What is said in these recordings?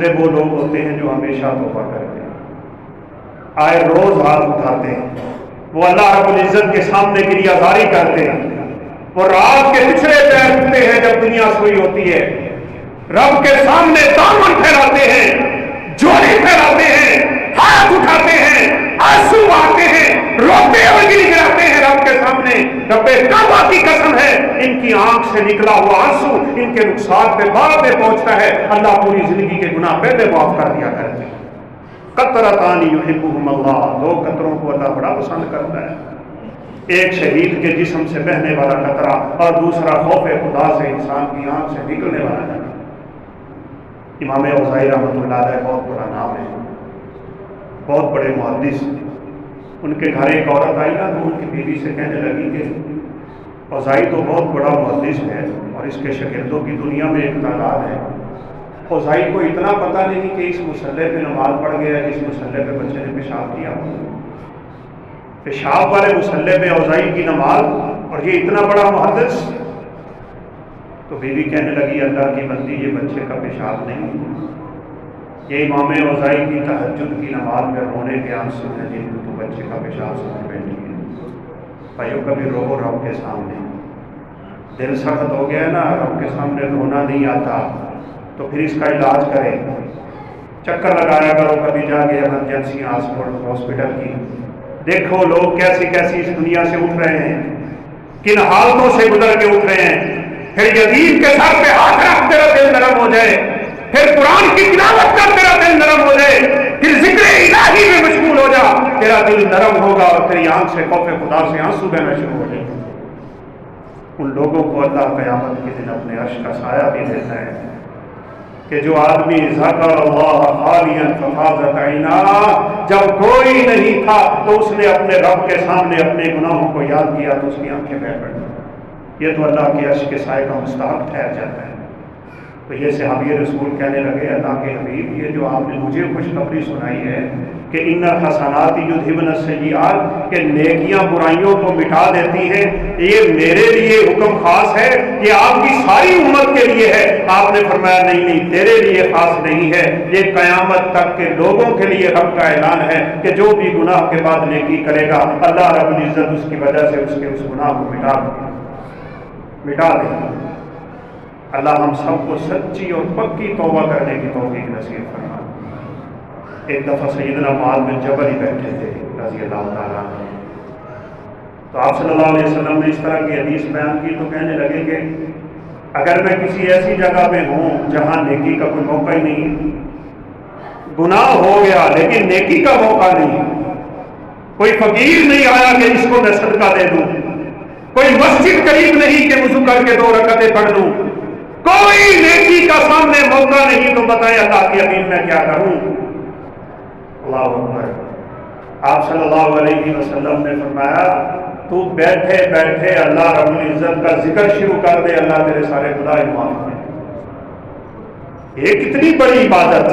دوسرے وہ لوگ ہوتے ہیں جو ہمیشہ توبہ کرتے ہیں، آئے روز ہاتھ اٹھاتے ہیں، وہ اللہ رب العزت کے سامنے گریہ زاری کرتے ہیں، وہ رات کے پچھلے پیر اٹھتے ہیں جب دنیا سوئی ہوتی ہے، رب کے سامنے دامن پھیلاتے ہیں، جوڑی پھیلاتے ہیں، ہاتھ اٹھاتے ہیں، آنسو آتے ہیں، روتے ہوئے گراتے ہیں رب کے سامنے۔ رب کعبہ کی قسم ہے، ان کی آنکھ سے نکلا ہوا آنسو ان کے رخسار پہ بعد میں پہنچتا ہے، اللہ پوری زندگی کے گناہ پہلے معاف کر دیا کرتے ہیں۔ قطرتان یحبہم اللہ، دو قطروں کو اللہ بڑا پسند کرتا ہے، ایک شہید کے جسم سے بہنے والا قطرہ اور دوسرا خوف خدا سے انسان کی آنکھ سے نکلنے والا قطرہ۔ امام اوزاعی رحمۃ اللہ علیہ بہت بڑا نام ہے، بہت بڑے محدث۔ ان کے گھر ایک عورت آئی نا تو ان کی بیوی سے کہنے لگی کہ اوزاعی تو بہت بڑا محدث ہے اور اس کے شاگردوں کی دنیا میں ایک تعداد ہے، اوزاعی کو اتنا پتہ نہیں کہ اس مصلے پہ نماز پڑھ گیا جس مصلے پہ بچے نے پیشاب کیا، پیشاب والے مصلے پہ اوزاعی کی نماز اور یہ اتنا بڑا محدث۔ تو بیوی کہنے لگی اللہ کی بندی یہ بچے کا پیشاب نہیں، یہ امام اوزاعی کی تہجد کی نماز میں رونے کے آنسو ہیں جن کو تو بچے کا پیشاب سمجھ بیٹھی ہے۔ بھائیو کبھی رو رب کے سامنے، دل سخت ہو گیا نا، رب کے سامنے رونا نہیں آتا تو پھر اس کا علاج کریں، چکر لگایا کرو کبھی جا کے ایمرجنسی ہاسپٹل کی، دیکھو لوگ کیسی کیسی اس دنیا سے اٹھ رہے ہیں، کن حالتوں سے گزر کے اٹھ رہے ہیں۔ پھر یزید کے سر پہ ہاتھ رکھ تیرا دل نرم ہو جائے، پھر قرآن کی تلاوت کر تیرا دل نرم ہو جائے، پھر ذکر الہی میں مشغول ہو جا، تیرا دل نرم ہوگا اور تیری آنکھ سے خوف خدا سے آنسو بہنا شروع ہو جائے۔ ان لوگوں کو اللہ قیامت کے دن اپنے عرش کا سایہ بھی دیتا ہے کہ جو آدمی ذکر اللہ خالیا ففاضت عینا، جب کوئی نہیں تھا تو اس نے اپنے رب کے سامنے اپنے گناہوں کو یاد کیا تو اس کی آنکھیں بہہ پڑیں، یہ تو اللہ کے عرش کے سائے کا مستحق ٹھہر جاتا ہے۔ تو یہ صحابی رسول کہنے لگے اللہ کے حبیب یہ جو آپ نے مجھے خوشخبری سنائی ہے کہ ان الحسنات یذھبن السیئات، کہ نیکیاں برائیوں کو مٹا دیتی ہیں، یہ میرے لیے حکم خاص ہے کہ آپ کی ساری امت کے لیے ہے؟ آپ نے فرمایا نہیں نہیں، تیرے لیے خاص نہیں ہے، یہ قیامت تک کے لوگوں کے لیے رب کا اعلان ہے کہ جو بھی گناہ کے بعد نیکی کرے گا اللہ رب العزت اس کی وجہ سے اس کے اس گناہ کو مٹا دے گا۔ اللہ ہم سب کو سچی اور پکی توبہ کرنے کی توفیق نصیب فرمائے۔ ایک دفعہ سیدنا معاذ بن جبل ہی بیٹھے تھے رضی اللہ تعالیٰ عنہ، تو آپ صلی اللہ علیہ وسلم نے اس طرح کی حدیث بیان کی تو کہنے لگے کہ اگر میں کسی ایسی جگہ پہ ہوں جہاں نیکی کا کوئی موقع ہی نہیں، گناہ ہو گیا لیکن نیکی کا موقع نہیں، کوئی فقیر نہیں آیا کہ اس کو میں صدقہ دے دوں، کوئی مسجد قریب نہیں کہ وضو کر کے 2 رکعتیں پڑھ لوں، کوئی نیکی کا سامنے موقع نہیں، تو بتائیں اللہ کے حبیب میں کیا کروں؟ اللہ اکبر۔ آپ صلی اللہ علیہ وسلم نے فرمایا تو بیٹھے بیٹھے اللہ رب العزت کا ذکر شروع کر دے، اللہ تیرے سارے گناہ معاف کرے۔ یہ کتنی بڑی عبادت،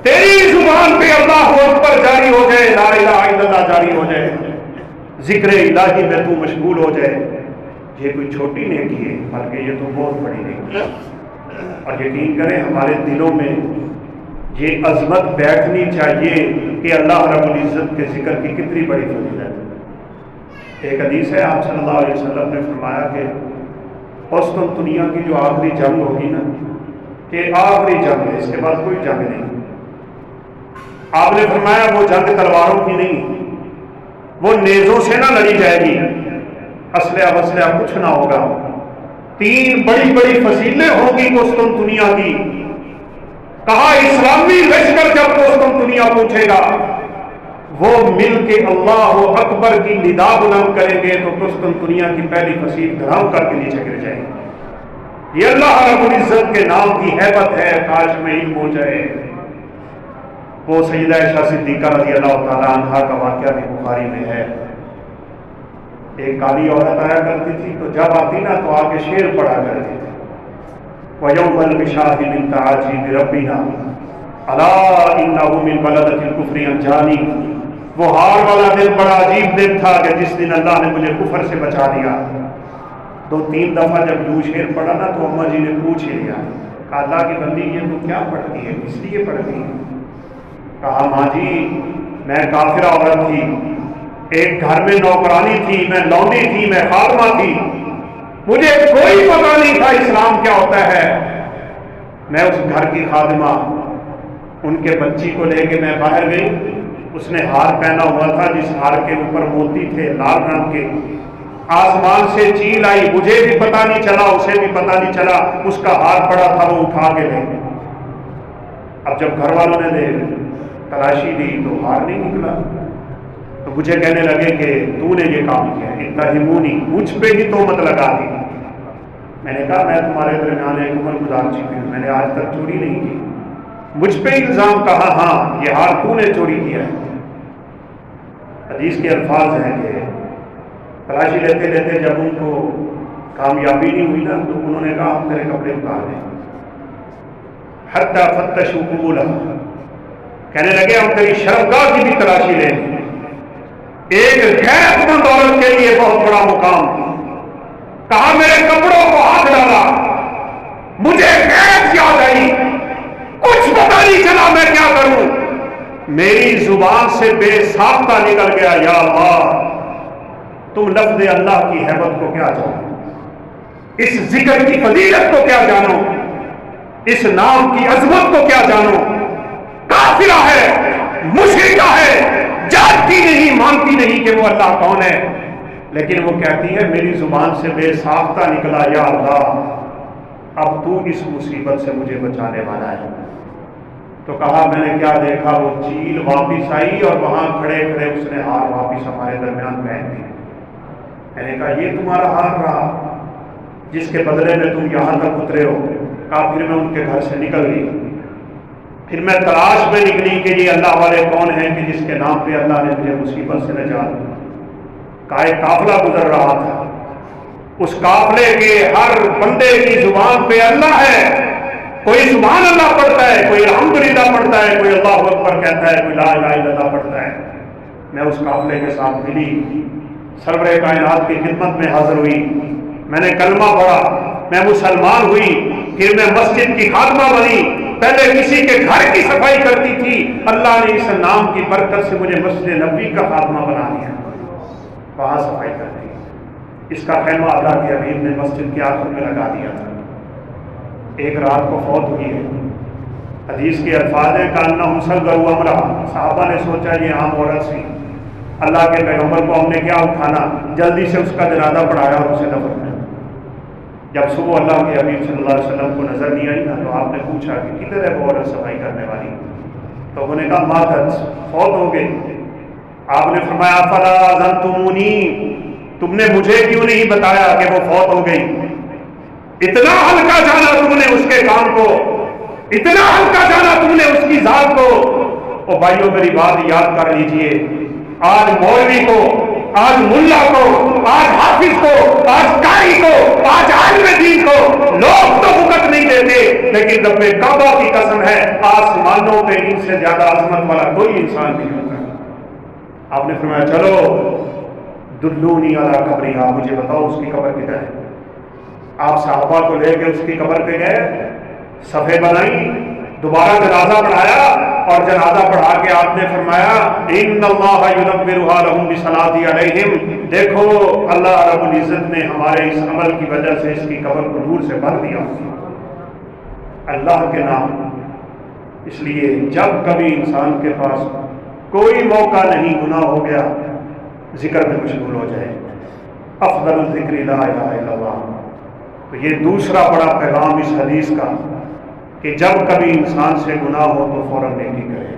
تیری زبان پہ اللہ اکبر جاری ہو جائے، لا الہ الا اللہ جاری ہو جائے، ذکر الہی میں تو مشغول ہو جائے، یہ کوئی چھوٹی نیکی ہے بلکہ یہ تو بہت بڑی نیکی ہے۔ اور یقین کریں ہمارے دلوں میں یہ عظمت بیٹھنی چاہیے کہ اللہ رب العزت کے ذکر کی کتنی بڑی فضیلت ہے۔ ایک حدیث ہے آپ صلی اللہ علیہ وسلم نے فرمایا کہ قسطنطنیہ کی جو آخری جنگ ہوگی نا، کہ آخری جنگ ہے، اس کے بعد کوئی جنگ نہیں، آپ نے فرمایا وہ جنگ تلواروں کی نہیں، وہ نیزوں سے نہ لڑی جائے گی، اسلحہ وسلحہ کچھ نہ ہوگا، 3 بڑی بڑی فصیلیں ہوں گی قسطنطنیہ کی۔ کہا اسلامی لشکر جب قسطنطنیہ پہنچے گا وہ مل کے اللہ اکبر کی ندا بلند کریں گے تو قسطنطنیہ کی پہلی فصیل دھڑام کر کے نیچے گر جائے گی۔ یہ اللہ رب العزت کے نام کی ہیبت ہے، کاش میں علم ہو جائے۔ وہ سیدہ عائشہ صدیقہ رضی اللہ تعالیٰ عنہا کا واقعہ بھی بخاری میں ہے۔ ایک کالی عورت آیا کرتی تھی تو جب آتی نا تو آگے شعر پڑھا کرتی تھی، وَيَوْمَ الْبِشَاهِ مِنْ تَعَاجِيبِ رَبِّنَا أَلَا إِنَّهُ مِنْ بَلَدَةِ الْكُفْرِ أَنْجَانِي۔ وہ ہار والا دن بڑا عجیب دن تھا کہ جس دن اللہ نے مجھے کفر سے بچا لیا۔ 2-3 دفعہ جب یوں شعر پڑھا نا تو اماں جی نے پوچھ ہی لیا، کہا اللہ کی بندی یہ تو کیا پڑھتی ہے، اس لیے پڑھتی ہے؟ کہا ماں جی میں کافرہ عورت تھی، ایک گھر میں نوکرانی تھی، میں لونڈی تھی، میں خادمہ تھی، مجھے کوئی پتہ نہیں تھا اسلام کیا ہوتا ہے۔ میں اس گھر کی خادمہ ان کے بچی کو لے کے میں باہر گئی، اس نے ہار پہنا ہوا تھا جس ہار کے اوپر موتی تھے لال رنگ کے، آسمان سے چیل آئی، مجھے بھی پتہ نہیں چلا، اسے بھی پتہ نہیں چلا، اس کا ہار پڑا تھا، وہ اٹھا کے لے گئے۔ اب جب گھر والوں نے تلاشی دی تو ہار نہیں نکلا، تو مجھے کہنے لگے کہ تو نے یہ کام کیا، اتہمونی، مجھ پہ ہی تہمت لگا دی۔ میں نے کہا میں تمہارے درمیان ایک عمر گزار چکی ہوں، میں نے آج تک چوری نہیں کی، مجھ پہ الزام کہا، ہاں یہ ہار تو نے چوری کیا ہے۔ حدیث کے الفاظ ہیں کہ تلاشی لیتے لیتے جب ان کو کامیابی نہیں ہوئی نا تو انہوں نے کہا ہم تیرے کپڑے اتار دیں، حتی فتشوا قبولها، کہنے لگے ہم تیری شرمگاہ کی بھی تلاشی لیں۔ ایک غیرت مند عورت کے لیے بہت بڑا مقام، کہا میرے کپڑوں کو ہاتھ ڈالا، مجھے غیرت یاد آئی، کچھ پتہ نہیں چلا میں کیا کروں، میری زبان سے بے ساختہ نکل گیا، یا اللہ تم لفظ اللہ کی ہیبت کو کیا جانو، اس ذکر کی فضیلت کو کیا جانو، اس نام کی عظمت کو کیا جانو، کافرہ ہے، مشرکہ ہے، جانتی نہیں مانتی نہیں کہ وہ اللہ کون ہے، لیکن وہ کہتی ہے میری زبان سے بے ساختہ نکلا، یا اللہ اب تو اس مصیبت سے مجھے بچانے والا ہے۔ تو کہا میں نے کیا دیکھا، وہ چیل واپس آئی اور وہاں کھڑے کھڑے اس نے ہار واپس ہمارے درمیان پہن دی۔ میں نے کہا یہ تمہارا ہار رہا جس کے بدلے میں تم یہاں تک اترے ہو؟ کہا پھر میں ان کے گھر سے نکل گئی، پھر میں تلاش میں نکلی کہ یہ اللہ والے کون ہیں کہ جس کے نام پہ اللہ نے مجھے مصیبت سے نجات دی۔ کہا ایک قافلہ گزر رہا تھا، اس قافلے کے ہر بندے کی زبان پہ اللہ ہے، کوئی سبحان اللہ پڑھتا ہے، کوئی الحمدللہ پڑھتا ہے، کوئی اللہ اکبر کہتا ہے، کوئی لا الہ الا اللہ پڑھتا ہے۔ میں اس قافلے کے ساتھ ملی، سرور کائنات کی خدمت میں حاضر ہوئی، میں نے کلمہ پڑھا، میں مسلمان ہوئی، پھر میں مسجد کی خادمہ بنی، پہلے کسی کے گھر کی صفائی کرتی تھی، اللہ نے اس نام کی برکت سے مجھے مسجد نبوی کا خادمہ بنا دیا، وہاں صفائی کرتی۔ اس کا خیمہ اللہ کے حبیب نے مسجد کے آخر میں لگا دیا تھا۔ ایک رات کو فوت ہوئی ہے، حدیث کے الفاظ ہیں کأنہم صغروا امرأة، صحابہ نے سوچا یہ عام عورت سی، اللہ کے پیغمبر کو ہم نے کیا اٹھانا، جلدی سے اس کا جنازہ پڑھایا اور اسے دفن کیا۔ جب صبح اللہ کے حبیب صلی اللہ علیہ وسلم کو نظر نہیں آئی نا تو آپ نے پوچھا کہ کدھر ہے وہ عورت صفائی کرنے والی، تو انہوں نے کہا ماتت، فوت ہو گئی۔ آپ نے فرمایا فلا ظنتمونی، تم نے مجھے کیوں نہیں بتایا کہ وہ فوت ہو گئی؟ اتنا ہلکا جانا تم نے اس کے کام کو، اتنا ہلکا جانا تم نے اس کی ذات کو۔ او بھائیوں میری بات یاد کر لیجئے، آج مولوی کو، آج ملا کو، آج حافظ کو، آج قاری کو، آج عالم دین کو لوگ تو وقت نہیں دیتے، لیکن رب کعبہ کی قسم ہے آسمانوں پہ ان سے زیادہ عظمت والا کوئی انسان نہیں ہوتا۔ آپ نے فرمایا چلو دلونی علی قبرہا، مجھے بتاؤ اس کی قبر کدھر ہے۔ آپ صحابہ کو لے کے اس کی قبر پہ گئے، صفحے بنائی، دوبارہ جنازہ پڑھایا، اور جنازہ پڑھا کے آپ نے فرمایا ان اللہ ینورھا لہم بصلاۃ علیہم، دیکھو اللہ رب العزت نے ہمارے اس عمل کی وجہ سے اس کی قبر کو نور سے بھر دیا، اللہ کے نام۔ اس لیے جب کبھی انسان کے پاس کوئی موقع نہیں، گناہ ہو گیا، ذکر میں مشغول ہو جائے، افضل الذکر لا الہ الا اللہ۔ تو یہ دوسرا بڑا پیغام اس حدیث کا کہ جب کبھی انسان سے گناہ ہو تو فوراً نیکی کرے،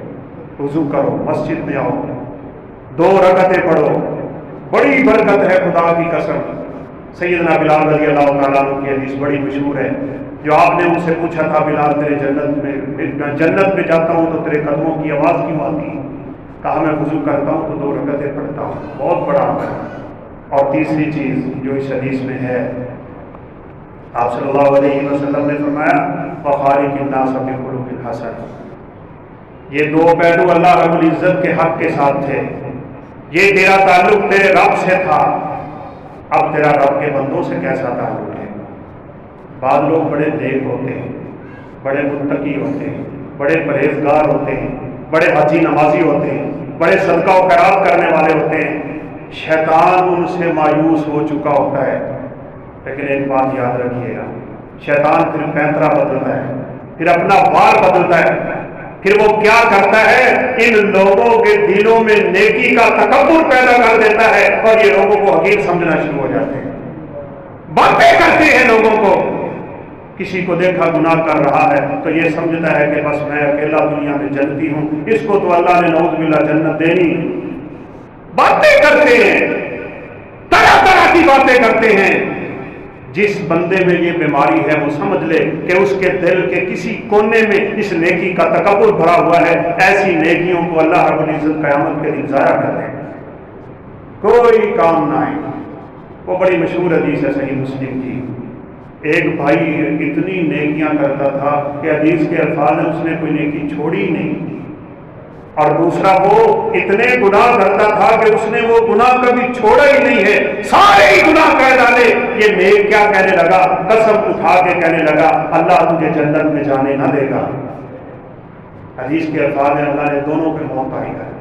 وضو کرو، مسجد میں آؤ، 2 رکعتیں پڑھو، بڑی برکت ہے خدا کی قسم۔ سیدنا بلال رضی اللہ تعالیٰ عنہ کی حدیث بڑی مشہور ہے، جو آپ نے ان سے پوچھا تھا بلال تیرے جنت میں جاتا ہوں تو تیرے قدموں کی آواز کیوں آتی ہے؟ کہا میں وضو کرتا ہوں تو 2 رکعتیں پڑھتا ہوں، بہت بڑا عمل ہے۔ اور تیسری چیز جو اس حدیث میں ہے، آپ صلی اللہ علیہ وسلم نے فرمایا وَخَالِقِ النَّاسَ بِخُلُقٍ حَسَنٍ، یہ 2 پہلو اللہ رب العزت کے حق کے ساتھ تھے۔ یہ تیرا تعلق تیرے رب سے تھا، اب تیرا رب کے بندوں سے کیسا تعلق ہے؟ بعض لوگ بڑے نیک ہوتے ہیں، بڑے متقی ہوتے ہیں، بڑے پرہیزگار ہوتے ہیں، بڑے حاجی نمازی ہوتے ہیں، بڑے صدقہ و خیرات کرنے والے ہوتے ہیں، شیطان ان سے مایوس ہو چکا ہوتا ہے۔ لیکن ایک بات یاد رکھیے گا، شیطان پھر پینترا بدلتا ہے، پھر اپنا وار بدلتا ہے، پھر وہ کیا کرتا ہے، ان لوگوں کے دلوں میں نیکی کا تکبر پیدا کر دیتا ہے اور یہ لوگوں کو حقیر سمجھنا شروع ہو جاتے ہیں، باتیں کرتے ہیں لوگوں کو۔ کسی کو دیکھا گناہ کر رہا ہے تو یہ سمجھتا ہے کہ بس میں اکیلا دنیا میں جنتی ہوں، اس کو تو اللہ نے نعوذ باللہ جنت دینی۔ باتیں کرتے ہیں، طرح طرح کی باتیں کرتے ہیں۔ جس بندے میں یہ بیماری ہے وہ سمجھ لے کہ اس کے دل کے کسی کونے میں اس نیکی کا تکبر بھرا ہوا ہے۔ ایسی نیکیوں کو اللہ رب العزت قیامت کے دن ضائع کر دے، کوئی کام نہ آئے۔ وہ بڑی مشہور حدیث ہے صحیح مسلم کی، ایک بھائی اتنی نیکیاں کرتا تھا کہ حدیث کے الفاظ میں اس نے کوئی نیکی چھوڑی ہی نہیں، اور دوسرا وہ اتنے گناہ کرتا تھا کہ اس نے وہ گناہ کبھی چھوڑا ہی نہیں ہے، سارے ہی گناہ کہہ ڈالے۔ یہ نیک کیا کہنے لگا، قسم اٹھا کے کہنے لگا اللہ تجھے جنت میں جانے نہ دے گا۔ حدیث کے الفاظ میں اللہ نے دونوں پہ موت طاری کر،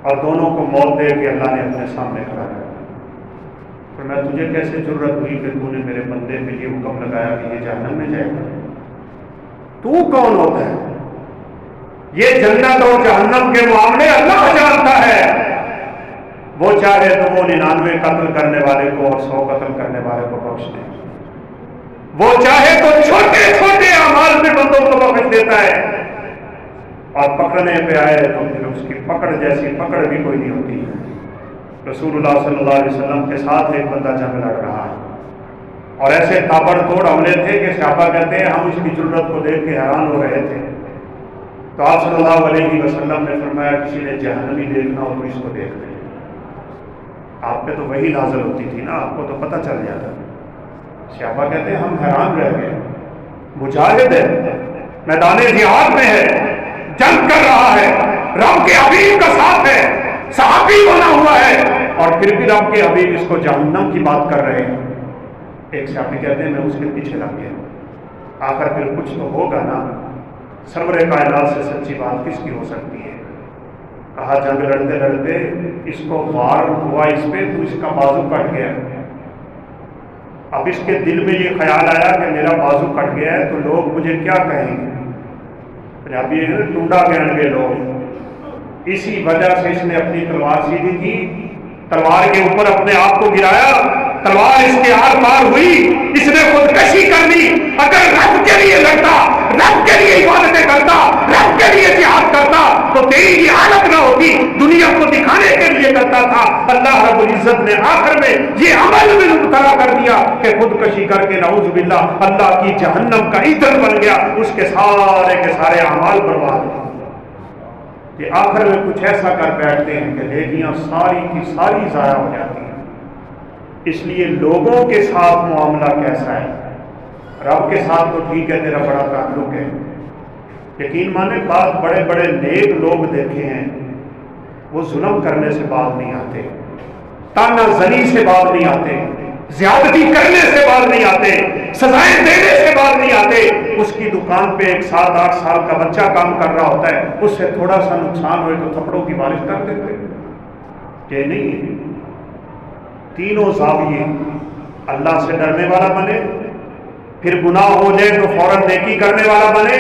اور دونوں کو موت دے کے اللہ نے اپنے سامنے کھڑا کر۔ تو میں تجھے کیسے جرت ہوئی کہ تو نے میرے بندے پہ یہ حکم لگایا کہ یہ جہنم میں جائے گا؟ تو کون ہوتا ہے؟ یہ جنت اور جہنم کے معاملے اللہ جانتا ہے۔ وہ چاہے تو وہ 99 قتل کرنے والے کو اور 100 قتل کرنے والے کو بخش دے، وہ چاہے تو چھوٹے چھوٹے اعمال میں بندوں کو بخش دیتا ہے، اور پکڑنے پہ آئے تو پھر اس کی پکڑ جیسی پکڑ بھی کوئی نہیں ہوتی۔ رسول اللہ صلی اللہ علیہ وسلم کے ساتھ ایک بندہ جنگ لڑ رہا ہے، اور ایسے تابڑ توڑ حملے تھے کہ صحابہ کہتے ہیں ہم اس کی جرت کو دیکھ کے حیران ہو رہے تھے۔ تو آپ صلی اللہ علیہ وسلم نے فرمایا کسی نے جہنمی دیکھنا ہو تو اس کو دیکھ لیں۔ آپ پہ تو وہی نازل ہوتی تھی نا، آپ کو تو پتہ چل جاتا۔ صحابہ کہتے ہیں ہم حیران رہ گئے، مجاہد ہے، میدان جہاد میں ہے، جنگ کر رہا ہے، رب کے حبیب کا ساتھ ہے، صحابی بنا ہوا ہے، اور پھر بھی رب کے حبیب اس کو جہنم کی بات کر رہے ہیں۔ ایک صحابی کہتے ہیں میں اس کے پیچھے لگ گیا، آخر پھر کچھ تو ہوگا نا، سرور کائنات سے سچی بات کس کی ہو سکتی ہے؟ کہا جنگ لڑتے لڑتے اس کو وار ہوا اس پہ تو اس کا بازو کٹ گیا۔ اب اس کے دل میں یہ خیال آیا کہ میرا بازو کٹ گیا ہے تو لوگ مجھے کیا کہیں گے، پنجابی ہے ٹونڈا کہنے کے لوگ۔ اسی وجہ سے اس نے اپنی تلوار سیدھی کی، تلوار کے اوپر اپنے آپ کو گرایا، تلوار اس کے آر پار ہوئی، اس نے خودکشی کر لی۔ اگر رب کے لیے لڑتا، رب کے لیے عبادتیں کرتا، رب کے لیے جہاد کرتا تو تیری یہ حالت نہ ہوتی، دنیا کو دکھانے کے لیے کرتا تھا۔ اللہ رب العزت نے آخر میں یہ عمل میں مبتلا کر دیا کہ خودکشی کر کے نعوذ باللہ اللہ کی جہنم کا ایندھن بن گیا، اس کے سارے اعمال برباد ہوئے۔ کہ آخر میں کچھ ایسا کر بیٹھتے ہیں کہ نیکیاں ساری کی ساری ضائع ہو جاتی ہیں۔ اس لیے لوگوں کے ساتھ معاملہ کیسا ہے؟ رب کے ساتھ تو ٹھیک ہے تیرا بڑا تعلق ہے، یقین مانے بعض بڑے بڑے نیک لوگ دیکھے ہیں وہ ظلم کرنے سے باز نہیں آتے، تانا زنی سے باز نہیں آتے، زیادتی کرنے سے باز نہیں آتے، سزائیں دینے سے باز نہیں آتے۔ اس کی دکان پہ ایک 7-8 سال کا بچہ کام کر رہا ہوتا ہے، اس سے تھوڑا سا نقصان ہوئے تو تھپڑوں کی بارش کر دیتے۔ یہ نہیں ہے، تینوں زاویے اللہ سے ڈرنے والا بنے، پھر گناہ ہو جائے تو فوراً نیکی کرنے والا بنے،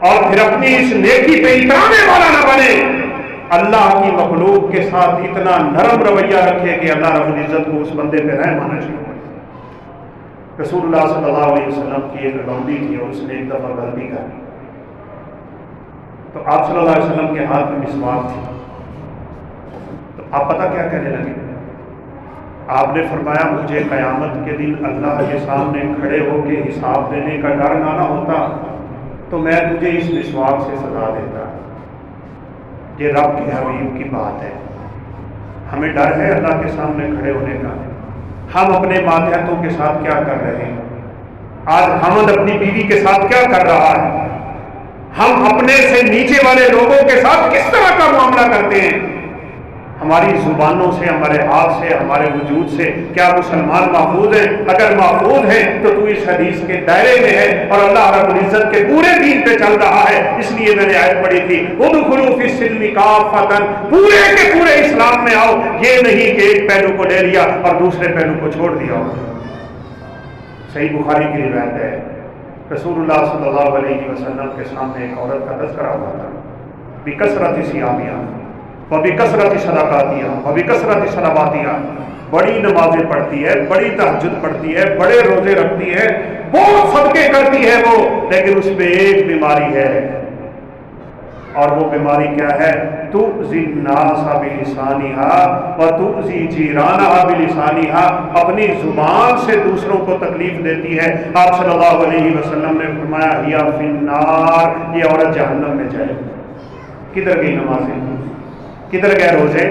اور پھر اپنی اس نیکی پہ اترانے والا نہ بنے۔ اللہ کی مخلوق کے ساتھ اتنا نرم رویہ رکھے کہ اللہ رب العزت کو اس بندے پہ رحم آنا شروع ہو۔ رسول اللہ صلی اللہ علیہ وسلم کی ایک لونڈی تھی اور اس نے ایک دفعہ غلطی کر دی، تو آپ صلی اللہ علیہ وسلم کے ہاتھ میں مسواک تھی، تو آپ پتہ کیا کہنے لگے؟ آپ نے فرمایا مجھے قیامت کے دن اللہ کے سامنے کھڑے ہو کے حساب دینے کا ڈر نہ ہوتا تو میں تجھے اس مسواک سے سزا دیتا۔ یہ رب کے حبیب کی بات ہے۔ ہمیں ڈر ہے اللہ کے سامنے کھڑے ہونے کا۔ ہم اپنے ماتحتوں کے ساتھ کیا کر رہے ہیں؟ آج حمد اپنی بیوی کے ساتھ کیا کر رہا ہے؟ ہم اپنے سے نیچے والے لوگوں کے ساتھ کس طرح کا معاملہ کرتے ہیں؟ ہماری زبانوں سے، ہمارے ہاتھ سے، ہمارے وجود سے کیا مسلمان محفوظ ہیں؟ اگر محفوظ ہیں تو تو اس حدیث کے دائرے میں ہے اور اللہ رب العزت کے پورے دین پہ چل رہا ہے۔ اس لیے میں نے آیت پڑھی تھی ادخلوا فی السلم کافۃ، پورے کے پورے اسلام میں آؤ، یہ نہیں کہ ایک پہلو کو لے لیا اور دوسرے پہلو کو چھوڑ دیا ہو۔ صحیح بخاری کی روایت ہے، رسول اللہ صلی اللہ علیہ وسلم کے سامنے ایک عورت کا تذکرہ ہوا تھا، بکثرت صیامہا وبکثرت صدقاتہا وبکثرت صلواتہا، بڑی نمازیں پڑھتی ہے، بڑی تہجد پڑھتی ہے، بڑے روزے رکھتی ہے، بہت صدقے کرتی ہے وہ، لیکن اس میں ایک بیماری ہے، اور وہ بیماری کیا ہے؟ تؤذی الناس بلسانہا وتؤذی جیرانہا بلسانہا، اپنی زبان سے دوسروں کو تکلیف دیتی ہے۔ آپ صلی اللہ علیہ وسلم نے فرمایا ہی فی النار، یہ عورت جہنم میں جائے۔ کدھر گئی نمازیں؟ کدھر گئے روزے؟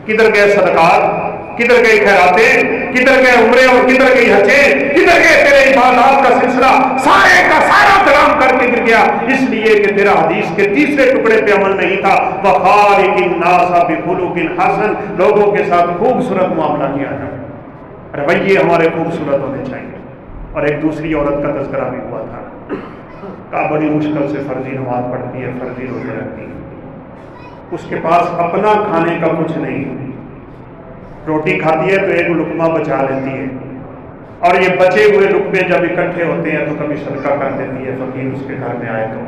کدھر گئے صدقات؟ کدھر گئی خیراتیں؟ کدھر گئے عمرے اور کدھر گئی حجیں؟ کدھر گئے تیرے عبادات کا سلسلہ؟ سارے کا سارا کلام کر کے گر گیا، اس لیے کہ تیرا حدیث کے تیسرے ٹکڑے پہ عمل نہیں تھا، وَخَالِقِ النَّاسَ بِخُلُقٍ حَسَنٍ، لوگوں کے ساتھ خوبصورت معاملہ کیا جائے، رویے ہمارے خوبصورت ہونے چاہیے۔ اور ایک دوسری عورت کا تذکرہ بھی ہوا تھا، کہا بڑی مشکل سے فرضی نماز پڑھتی ہے، فرضی روزے رکھتی ہے، اس کے پاس اپنا کھانے کا کچھ نہیں، روٹی کھاتی ہے تو ایک لقمہ بچا لیتی ہے، اور یہ بچے ہوئے لقمے جب اکٹھے ہوتے ہیں تو کبھی صدقہ کر دیتی ہے فقیر اس کے گھر میں آئے تو۔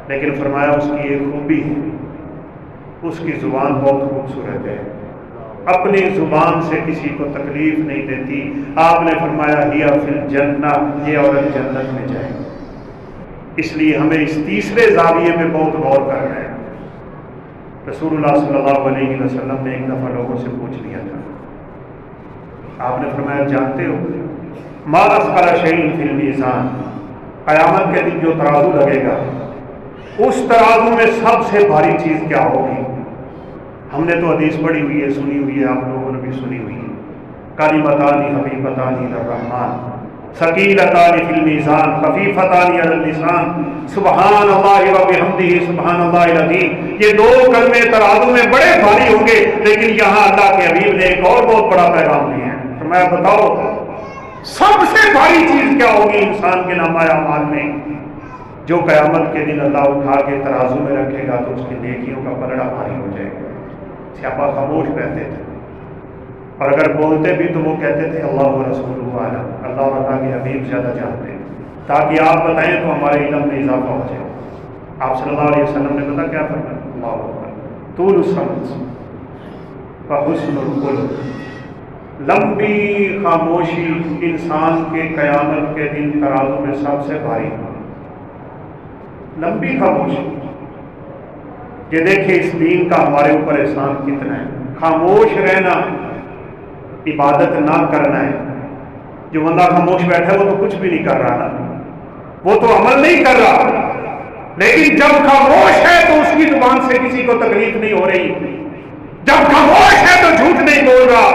لیکن فرمایا اس کی ایک خوبی ہے، اس کی زبان بہت خوبصورت ہے، اپنی زبان سے کسی کو تکلیف نہیں دیتی۔ آپ نے فرمایا ہی فی الجنہ، یہ عورت جنت میں جائے۔ اس لیے ہمیں اس تیسرے زاویے میں بہت غور کرنا ہے۔ رسول اللہ صلی اللہ علیہ وسلم نے ایک دفعہ لوگوں سے پوچھ لیا تھا، آپ نے فرمایا جانتے ہو ما اثقل شیء فی المیزان، قیامت کے دن جو ترازو لگے گا اس ترازو میں سب سے بھاری چیز کیا ہوگی؟ ہم نے تو حدیث پڑھی ہوئی ہے، سنی ہوئی ہے، آپ لوگوں نے بھی سنی ہوئی ہے، کلمتان حبیبتان الی الرحمن ثقیلتان فی المیزان خفیفتان علی اللسان سبحان اللہ وبحمدہ سبحان اللہ العظیم۔ یہ دو کلمے ترازو میں بڑے بھاری ہوں گے، لیکن یہاں اللہ کے حبیب نے ایک اور بہت بڑا پیغام دیا ہے، فرمایا بتاؤ سب سے بھاری چیز کیا ہوگی انسان کے نامہ اعمال میں؟ جو قیامت کے دن اللہ اٹھا کے ترازو میں رکھے گا تو اس کی نیکیوں کا پلڑا بھاری ہو جائے گا۔ صحابہ خاموش رہتے تھے، اور اگر بولتے بھی تو وہ کہتے تھے اللہ و رسولہ اعلم، اللہ اور اللہ کے حبیب زیادہ جانتے ہیں، تاکہ آپ بتائیں تو ہمارے علم میں اضافہ ہو جائے۔ آپ صلی اللہ علیہ وسلم نے پتا کیا فرمایا؟ اللہ اکبر، طول الصمت وحسن الخلق، لمبی خاموشی انسان کے قیامت کے دن ترازو میں سب سے بھاری، لمبی خاموشی۔ یہ دیکھیں اس دین کا ہمارے اوپر احسان کتنا ہے، خاموش رہنا عبادت نہ کرنا ہے۔ جو بندہ خاموش بیٹھا ہے وہ تو کچھ بھی نہیں کر رہا نا، وہ تو عمل نہیں کر رہا، لیکن جب خاموش ہے تو اس کی زبان سے کسی کو تکلیف نہیں ہو رہی، جب خاموش ہے تو جھوٹ نہیں بول رہا،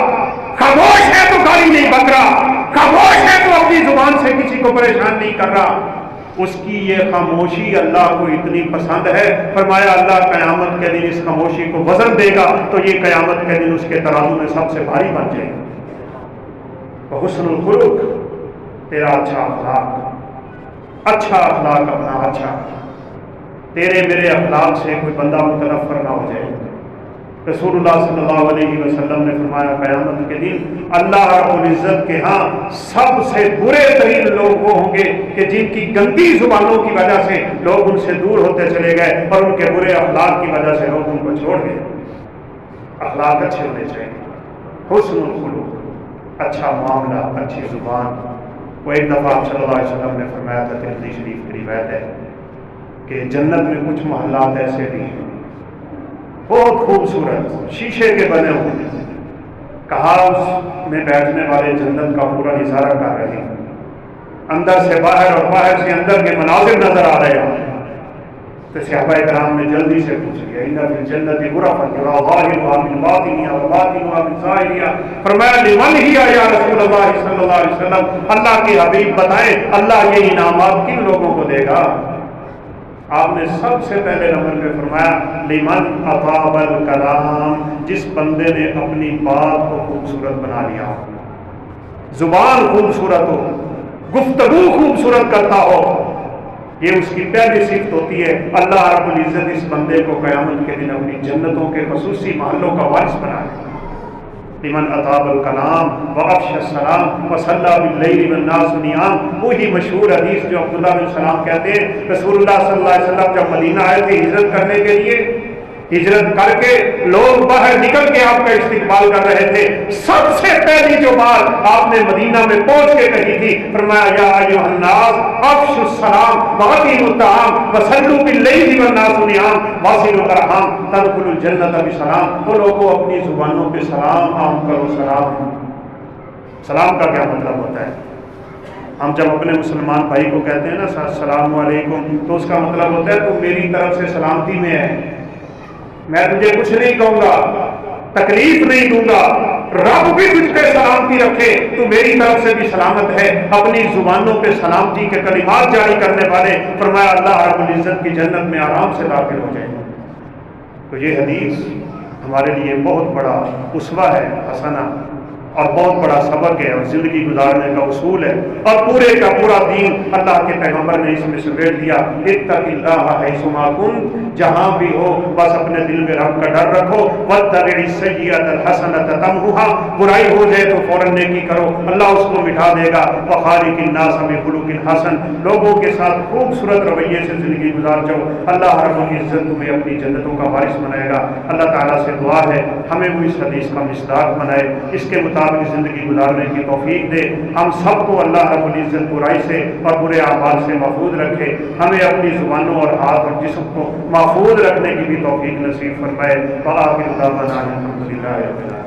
خاموش ہے تو گالی نہیں بک رہا، خاموش ہے تو اپنی زبان سے کسی کو پریشان نہیں کر رہا، اس کی یہ خاموشی اللہ کو اتنی پسند ہے، فرمایا اللہ قیامت کے دن اس خاموشی کو وزن دے گا تو یہ قیامت کے دن اس کے ترازو میں سب سے بھاری بن جائے گا۔ حسن الخلق، تیرا اچھا اخلاق، اچھا اخلاق اپنا اچھا، تیرے میرے اخلاق سے کوئی بندہ متنفر نہ ہو جائے۔ رسول اللہ صلی اللہ علیہ وسلم نے فرمایا قیامت کے دن اللہ رب العزت کے ہاں سب سے برے ترین لوگ وہ ہوں گے کہ جن کی گندی زبانوں کی وجہ سے لوگ ان سے دور ہوتے چلے گئے اور ان کے برے اخلاق کی وجہ سے لوگ ان کو چھوڑ گئے۔ اخلاق اچھے ہونے چاہیے، حسن الخلق، اچھا معاملہ، اچھی زبان۔ وہ ایک دفعہ آپ صلی اللہ علیہ وسلم نے فرمایا تھا، ترمذی شریف کی روایت ہے کہ جنت میں کچھ محلات ایسے بھی ہیں بہت خوبصورت، شیشے کے بنے ہوئے، کہا اس میں بیٹھنے والے جنت کا پورا نظارہ کر رہے ہیں، اندر سے باہر اور باہر سے اندر کے مناظر نظر آ رہے ہیں۔ تو صحابہ کرام نے جلدی سے پوچھ لیا ان فی الجنت غرفا یری ظاہرها من باطنها وباطنها من ظاہرها، فرمایا لمن ہی یا رسول اللہ صلی اللہ علیہ وسلم، اللہ کے حبیب بتائیں اللہ یہ انعامات کن لوگوں کو دے گا؟ آپ نے سب سے پہلے نمبر پہ فرمایا لمن اطاب الکلام، جس بندے نے اپنی بات کو خوبصورت بنا لیا، زبان خوبصورت ہو، گفتگو خوبصورت کرتا ہو، یہ اس کی پہلی صفت ہوتی ہے۔ اللہ رب العزت اس بندے کو قیامت کے دن اپنی جنتوں کے خصوصی محلوں کا وارث بنائے۔ لمن اطاب الکلام وافشى السلام وصلى باللیل والناس نیام، وہی مشہور حدیث جو عبداللہ بن سلام کہتے ہیں رسول اللہ صلی اللہ علیہ وسلم جب مدینہ آئے تھے ہجرت کرنے کے لیے، ہجرت کر کے لوگ باہر نکل کے آپ کا استقبال کر رہے تھے، سب سے پہلی جو بات آپ نے مدینہ میں پہنچ کے کہی تھی، فرمایا یا ایھا الناس افشوا السلام واطعموا الطعام وصلوا باللیل والناس نیام واصلوا الارحام تدخلوا الجنۃ بسلام۔ وہ لوگوں اپنی زبانوں پہ سلام عام کرو۔ سلام کا کیا مطلب ہوتا ہے؟ ہم جب اپنے مسلمان بھائی کو کہتے ہیں نا السلام علیکم، تو اس کا مطلب ہوتا ہے تو میری طرف سے سلامتی میں ہے، میں تجھے کچھ نہیں کہوں گا، تکلیف نہیں دوں گا، رب بھی تجھ پہ سلامتی رکھے، تو میری طرف سے بھی سلامت ہے۔ اپنی زبانوں پہ سلامتی کے کلمات جاری کرنے والے فرمایا اللہ رب العزت کی جنت میں آرام سے داخل ہو جائیں۔ تو یہ حدیث ہمارے لیے بہت بڑا اسوہ ہے حسنہ، اور بہت بڑا سبق ہے، اور زندگی گزارنے کا اصول ہے، اور پورے کا پورا دین اللہ کے پیغمبر نے اس میں سمیٹ دیا۔ اتق اللہ حیثما کنت، جہاں بھی ہو بس اپنے دل میں رب کا ڈر رکھو۔ واتبع السیئۃ الحسنۃ تمحها، برائی ہو جائے تو فوراً نیکی کرو، اللہ اس کو مٹا دے گا۔ وخالق الناس بخلق حسن، لوگوں کے ساتھ خوبصورت رویے سے زندگی گزار جاؤ، اللہ رب العزت تمہیں اپنی جنتوں کا وارث بنائے گا۔ اللہ تعالیٰ سے دعا ہے ہمیں وہ اس حدیث کا مصداق بنائے، اس کے مطابق زندگی گزارنے کی توفیق دے، ہم سب کو اللہ رب العزت برائی سے اور برے اعمال سے محفوظ رکھے، ہمیں اپنی زبانوں اور ہاتھ اور جسم کو محفوظ رکھنے کی بھی توفیق نصیب فرمائے۔ وآخر دعوانا الحمدللہ رب العالمین۔